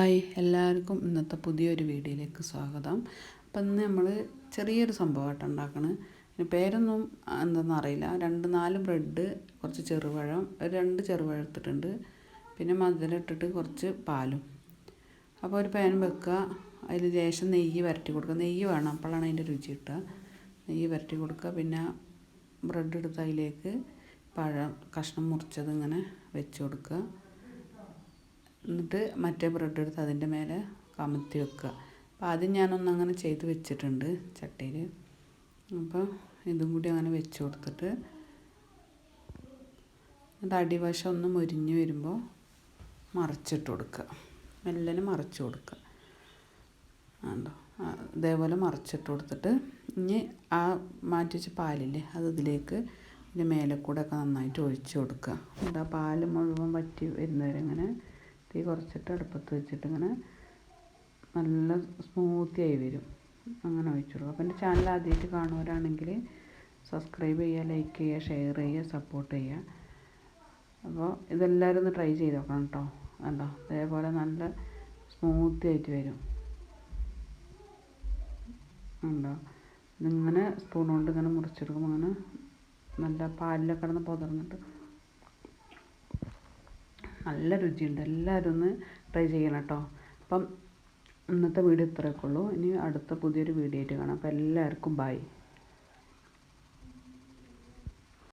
Hi എല്ലാവർക്കും ഇന്നത്തെ പുതിയൊരു വീഡിയോയിലേക്ക് സ്വാഗതം. അപ്പം ഇന്ന് നമ്മൾ ചെറിയൊരു സംഭവമായിട്ട് ഉണ്ടാക്കണത്. ഇതിന് പേരൊന്നും എന്തെന്ന് അറിയില്ല. 2-4 ബ്രെഡ്, കുറച്ച് ചെറുപഴം, 2 ചെറുപഴം എടുത്തിട്ടുണ്ട്, പിന്നെ മധുരം ഇട്ടിട്ട് കുറച്ച് പാലും. അപ്പോൾ ഒരു പാൻ വെക്കുക, അതിൽ ലേശം നെയ്യ് വരട്ടി കൊടുക്കുക. നെയ്യ് വേണം, അപ്പോഴാണ് അതിൻ്റെ രുചി കിട്ടുക. നെയ്യ് വരട്ടി കൊടുക്കുക. പിന്നെ ബ്രെഡ് എടുത്ത് അതിലേക്ക് പഴം കഷ്ണം മുറിച്ചത് ഇങ്ങനെ വെച്ച് കൊടുക്കുക. എന്നിട്ട് മറ്റേ ബ്രെഡ് എടുത്ത് അതിൻ്റെ മേലെ കമഴ്ത്തി വെക്കുക. അപ്പോൾ ആദ്യം ഞാനൊന്നങ്ങനെ ചെയ്ത് വെച്ചിട്ടുണ്ട് ചട്ടിയിൽ. അപ്പോൾ ഇതും കൂടി അങ്ങനെ വെച്ച് കൊടുത്തിട്ട് എന്നിട്ട് അടിവശം ഒന്ന് മൊരിഞ്ഞ് വരുമ്പോൾ മറിച്ചിട്ട് കൊടുക്കുക. മെല്ലനെ മറിച്ച് കൊടുക്കുക. ഉണ്ടോ, ഇതേപോലെ മറിച്ചിട്ട് കൊടുത്തിട്ട് ഇനി ആ മാറ്റി വെച്ച പാലില്ലേ അത് ഇതിലേക്ക് ഇതിൻ്റെ മേലെ കൂടെ ഒക്കെ നന്നായിട്ട് ഒഴിച്ച് കൊടുക്കുക. എന്നിട്ട് ആ പാല് മുഴുവൻ വറ്റി വരുന്നവരെ ഇങ്ങനെ തീ കുറച്ചിട്ട് അടുപ്പത്ത് വെച്ചിട്ട് ഇങ്ങനെ നല്ല സ്മൂത്തിയായി വരും. അങ്ങനെ ഒഴിച്ചു കൊടുക്കുക. അപ്പോൾ എൻ്റെ ചാനൽ ആദ്യമായിട്ട് കാണുന്നവരാണെങ്കിൽ സബ്സ്ക്രൈബ് ചെയ്യുക, ലൈക്ക് ചെയ്യുക, ഷെയർ ചെയ്യുക, സപ്പോർട്ട് ചെയ്യുക. അപ്പോൾ ഇതെല്ലാവരും ഒന്ന് ട്രൈ ചെയ്ത് നോക്കണം കേട്ടോ. കണ്ടോ, അതേപോലെ നല്ല സ്മൂത്തി ആയിട്ട് വരും. ഉണ്ടോ, ഇതിങ്ങനെ സ്പൂൺ കൊണ്ട് ഇങ്ങനെ മുറിച്ചെടുക്കുമ്പോൾ അങ്ങനെ നല്ല പാലിലൊക്കെ കിടന്ന് പൊതിർന്നിട്ട് നല്ല രുചിയുണ്ട്. എല്ലാവരും ഒന്ന് ട്രൈ ചെയ്യണം കേട്ടോ. അപ്പം ഇന്നത്തെ വീഡിയോ ഇത്രയൊക്കെ ഉള്ളൂ. ഇനി അടുത്ത പുതിയൊരു വീഡിയോ ആയിട്ട് കാണാം. അപ്പോൾ എല്ലാവർക്കും ബൈ.